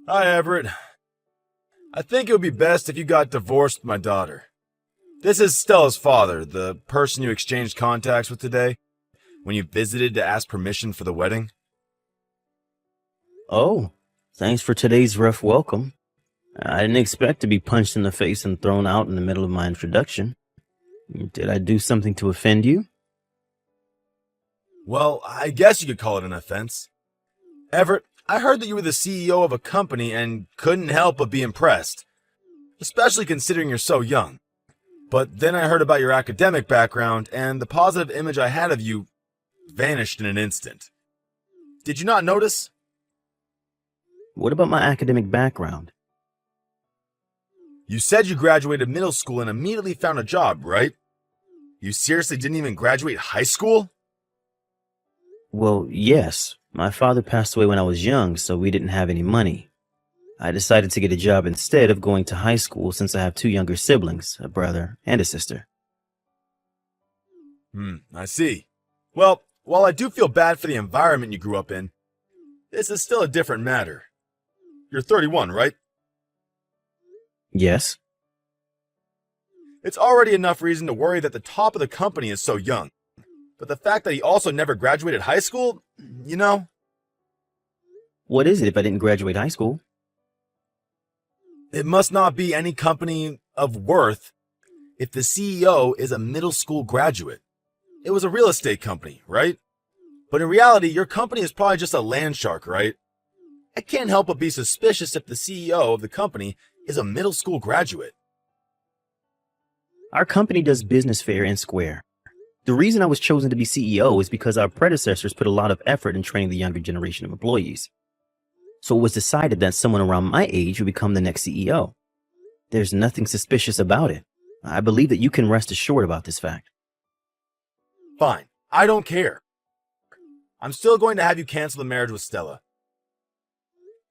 Hi, Everett. I think it would be best if you got divorced with my daughter. This is Stella's father, the person you exchanged contacts with today when you visited to ask permission for the wedding. Oh, thanks for today's rough welcome. I didn't expect to be punched in the face and thrown out in the middle of my introduction. Did I do something to offend you? Well, I guess you could call it an offense. Everett, I heard that you were the CEO of a company and couldn't help but be impressed, especially considering you're so young. But then I heard about your academic background, and the positive image I had of you vanished in an instant. Did you not notice? What about my academic background? You said you graduated middle school and immediately found a job, right? You seriously didn't even graduate high school? Well, yes. My father passed away when I was young, so we didn't have any money. I decided to get a job instead of going to high school since I have two younger siblings, a brother and a sister. I see. Well, while I do feel bad for the environment you grew up in, this is still a different matter. You're 31, right? Yes. It's already enough reason to worry that the top of the company is so young. But the fact that he also never graduated high school, you know? What is it if I didn't graduate high school? It must not be any company of worth if the CEO is a middle school graduate. It was a real estate company, right? But in reality, your company is probably just a land shark, right? I can't help but be suspicious if the CEO of the company is a middle school graduate. Our company does business fair and square. The reason I was chosen to be CEO is because our predecessors put a lot of effort in training the younger generation of employees. So it was decided that someone around my age would become the next CEO. There's nothing suspicious about it. I believe that you can rest assured about this fact. Fine, I don't care. I'm still going to have you cancel the marriage with Stella.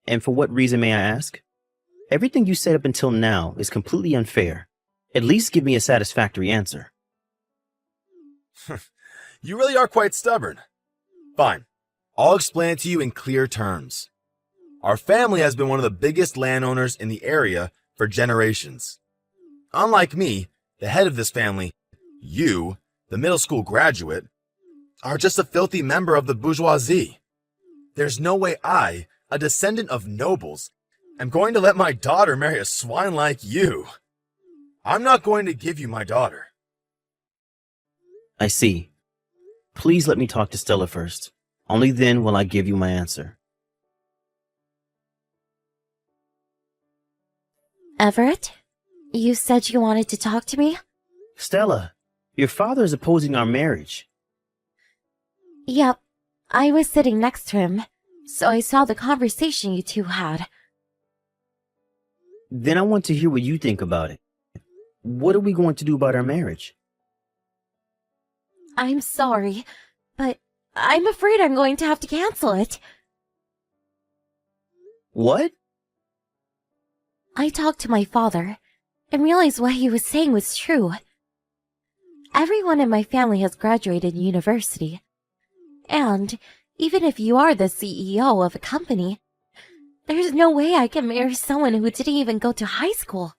And for what reason, may I ask? Everything you said up until now is completely unfair. At least give me a satisfactory answer. You really are quite stubborn. Fine, I'll explain it to you in clear terms. Our family has been one of the biggest landowners in the area for generations. Unlike me, the head of this family, you, the middle school graduate, are just a filthy member of the bourgeoisie. There's no way I, a descendant of nobles, am going to let my daughter marry a swine like you. I'm not going to give you my daughter. I see. Please let me talk to Stella first. Only then will I give you my answer. Everett? You said you wanted to talk to me? Stella, your father is opposing our marriage. Yep. I was sitting next to him, so I saw the conversation you two had. Then I want to hear what you think about it. What are we going to do about our marriage? I'm sorry, but I'm afraid I'm going to have to cancel it. What? I talked to my father and realized what he was saying was true. Everyone in my family has graduated university. And even if you are the CEO of a company, there's no way I can marry someone who didn't even go to high school.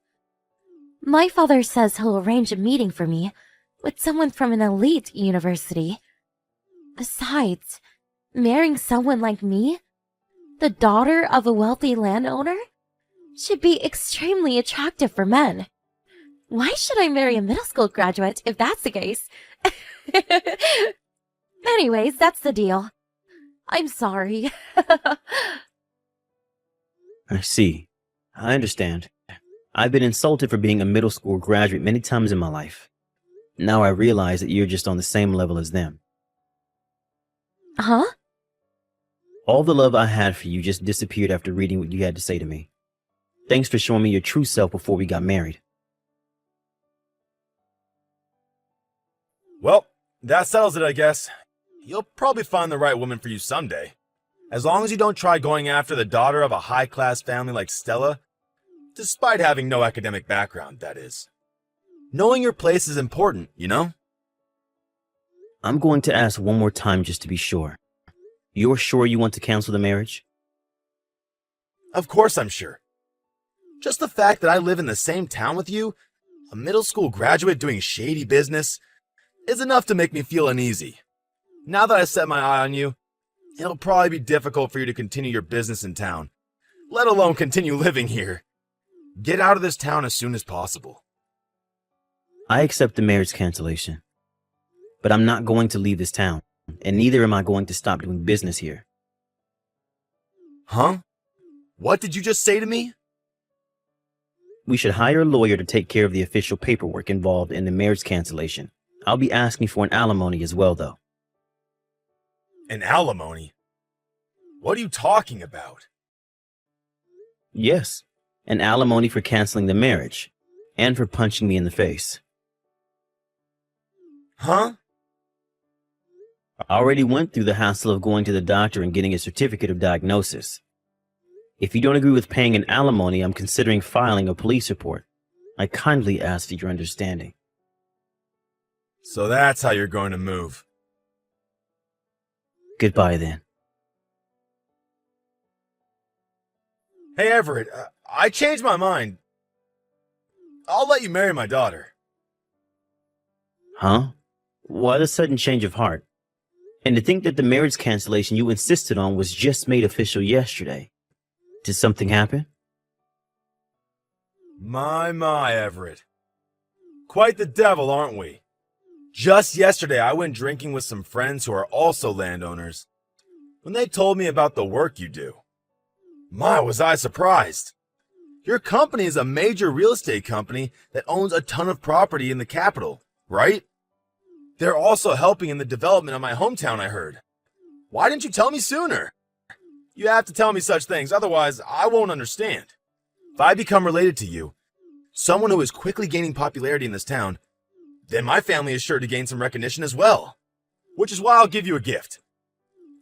My father says he'll arrange a meeting for me with someone from an elite university. Besides, marrying someone like me, the daughter of a wealthy landowner, should be extremely attractive for men. Why should I marry a middle school graduate if that's the case? Anyways, that's the deal. I'm sorry. I see. I understand. I've been insulted for being a middle school graduate many times in my life. Now I realize that you're just on the same level as them. Huh? All the love I had for you just disappeared after reading what you had to say to me. Thanks for showing me your true self before we got married. Well, that settles it, I guess. You'll probably find the right woman for you someday. As long as you don't try going after the daughter of a high-class family like Stella, despite having no academic background, that is. Knowing your place is important, you know? I'm going to ask one more time just to be sure. You're sure you want to cancel the marriage? Of course I'm sure. Just the fact that I live in the same town with you, a middle school graduate doing shady business, is enough to make me feel uneasy. Now that I set my eye on you, it'll probably be difficult for you to continue your business in town, let alone continue living here. Get out of this town as soon as possible. I accept the marriage cancellation, but I'm not going to leave this town, and neither am I going to stop doing business here. Huh? What did you just say to me? We should hire a lawyer to take care of the official paperwork involved in the marriage cancellation. I'll be asking for an alimony as well, though. An alimony? What are you talking about? Yes, an alimony for canceling the marriage, and for punching me in the face. Huh? I already went through the hassle of going to the doctor and getting a certificate of diagnosis. If you don't agree with paying an alimony, I'm considering filing a police report. I kindly ask for your understanding. So that's how you're going to move. Goodbye, then. Hey, Everett, I changed my mind. I'll let you marry my daughter. Huh? Why the sudden change of heart? And to think that the marriage cancellation you insisted on was just made official yesterday. Did something happen? My, Everett. Quite the devil, aren't we? Just yesterday, I went drinking with some friends who are also landowners. When they told me about the work you do, my, was I surprised. Your company is a major real estate company that owns a ton of property in the capital, right? They're also helping in the development of my hometown, I heard. Why didn't you tell me sooner? You have to tell me such things, otherwise I won't understand. If I become related to you, someone who is quickly gaining popularity in this town, then my family is sure to gain some recognition as well. Which is why I'll give you a gift.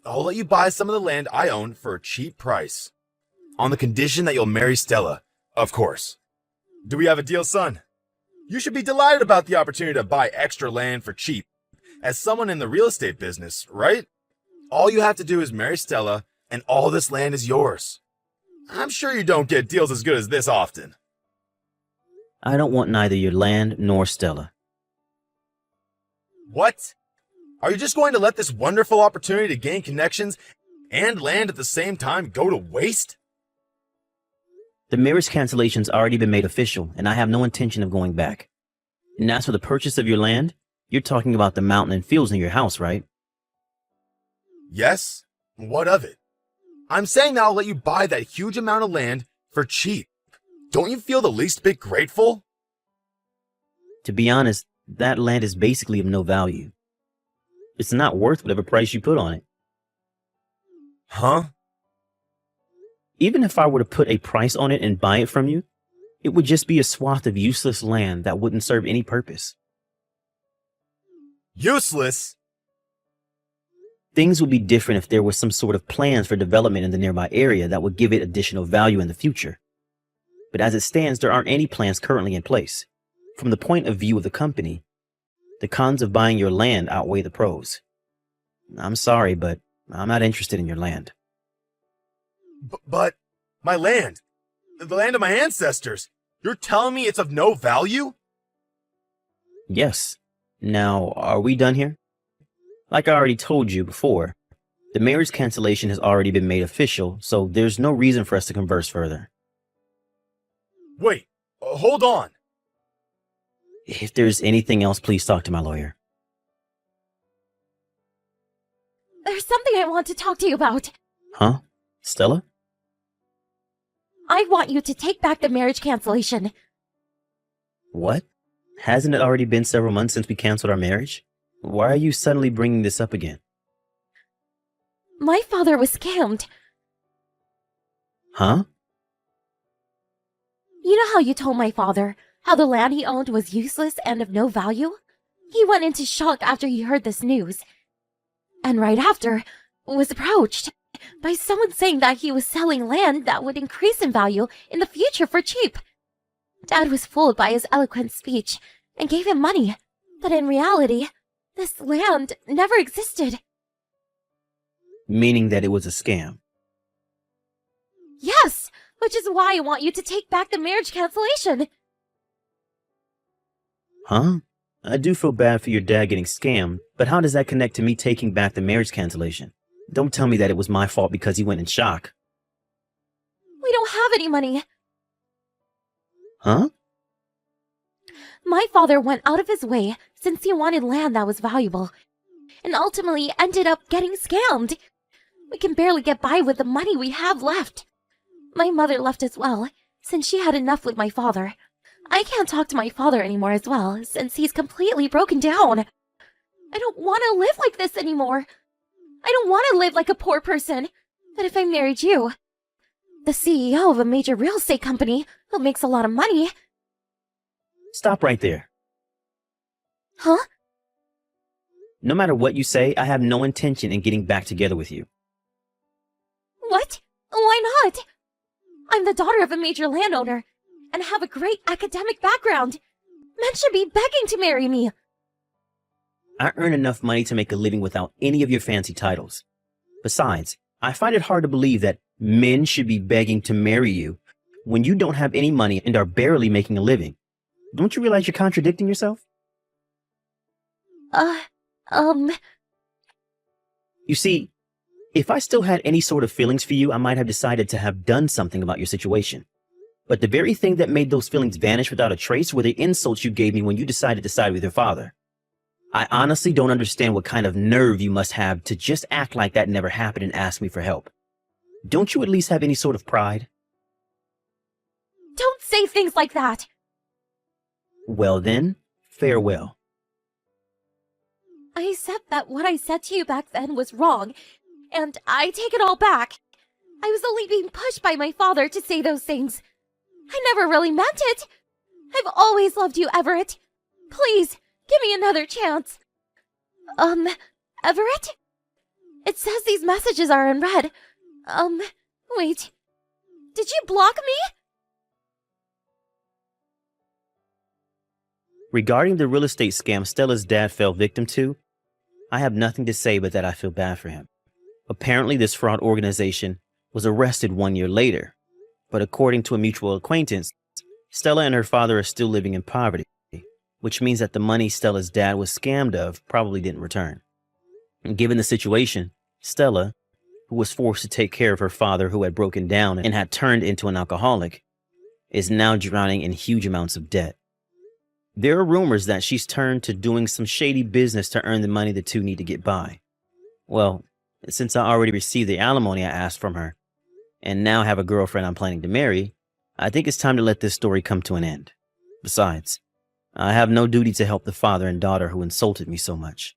I'll let you buy some of the land I own for a cheap price. On the condition that you'll marry Stella, of course. Do we have a deal, son? You should be delighted about the opportunity to buy extra land for cheap. As someone in the real estate business, right? All you have to do is marry Stella, and all this land is yours. I'm sure you don't get deals as good as this often. I don't want neither your land nor Stella. What? Are you just going to let this wonderful opportunity to gain connections and land at the same time go to waste? The marriage cancellation's already been made official, and I have no intention of going back. And as for the purchase of your land, you're talking about the mountain and fields near your house, right? Yes? What of it? I'm saying that I'll let you buy that huge amount of land for cheap. Don't you feel the least bit grateful? To be honest, that land is basically of no value. It's not worth whatever price you put on it. Huh? Even if I were to put a price on it and buy it from you, it would just be a swath of useless land that wouldn't serve any purpose. Useless? Things would be different if there was some sort of plans for development in the nearby area that would give it additional value in the future. But as it stands, there aren't any plans currently in place. From the point of view of the company, the cons of buying your land outweigh the pros. I'm sorry, but I'm not interested in your land. But my land, the land of my ancestors, you're telling me it's of no value? Yes. Now, are we done here? Like I already told you before, the marriage cancellation has already been made official, so there's no reason for us to converse further. Wait, hold on. If there's anything else, please talk to my lawyer. There's something I want to talk to you about. Huh? Stella? I want you to take back the marriage cancellation. What? Hasn't it already been several months since we canceled our marriage? Why are you suddenly bringing this up again? My father was scammed. Huh? You know how you told my father how the land he owned was useless and of no value? He went into shock after he heard this news. And right after, was approached by someone saying that he was selling land that would increase in value in the future for cheap. Dad was fooled by his eloquent speech and gave him money, but in reality, this land never existed. Meaning that it was a scam. Yes, which is why I want you to take back the marriage cancellation. Huh? I do feel bad for your dad getting scammed, but how does that connect to me taking back the marriage cancellation? Don't tell me that it was my fault because he went in shock. We don't have any money. Huh? My father went out of his way since he wanted land that was valuable, and ultimately ended up getting scammed. We can barely get by with the money we have left. My mother left as well, since she had enough with my father. I can't talk to my father anymore as well, since he's completely broken down. I don't want to live like this anymore. I don't want to live like a poor person. But if I married you, the CEO of a major real estate company who makes a lot of money... Stop right there. Huh? No matter what you say, I have no intention in getting back together with you. What? Why not? I'm the daughter of a major landowner, and have a great academic background. Men should be begging to marry me. I earn enough money to make a living without any of your fancy titles. Besides, I find it hard to believe that men should be begging to marry you when you don't have any money and are barely making a living. Don't you realize you're contradicting yourself? You see, if I still had any sort of feelings for you, I might have decided to have done something about your situation. But the very thing that made those feelings vanish without a trace were the insults you gave me when you decided to side with your father. I honestly don't understand what kind of nerve you must have to just act like that never happened and ask me for help. Don't you at least have any sort of pride? Don't say things like that. Well then, farewell. I accept that what I said to you back then was wrong, and I take it all back. I was only being pushed by my father to say those things. I never really meant it. I've always loved you, Everett. Please, give me another chance. Everett? It says these messages are unread. Wait. Did you block me? Regarding the real estate scam Stella's dad fell victim to, I have nothing to say but that I feel bad for him. Apparently, this fraud organization was arrested 1 year later, but according to a mutual acquaintance, Stella and her father are still living in poverty, which means that the money Stella's dad was scammed of probably didn't return. And given the situation, Stella, who was forced to take care of her father who had broken down and had turned into an alcoholic, is now drowning in huge amounts of debt. There are rumors that she's turned to doing some shady business to earn the money the two need to get by. Well, since I already received the alimony I asked from her, and now have a girlfriend I'm planning to marry, I think it's time to let this story come to an end. Besides, I have no duty to help the father and daughter who insulted me so much.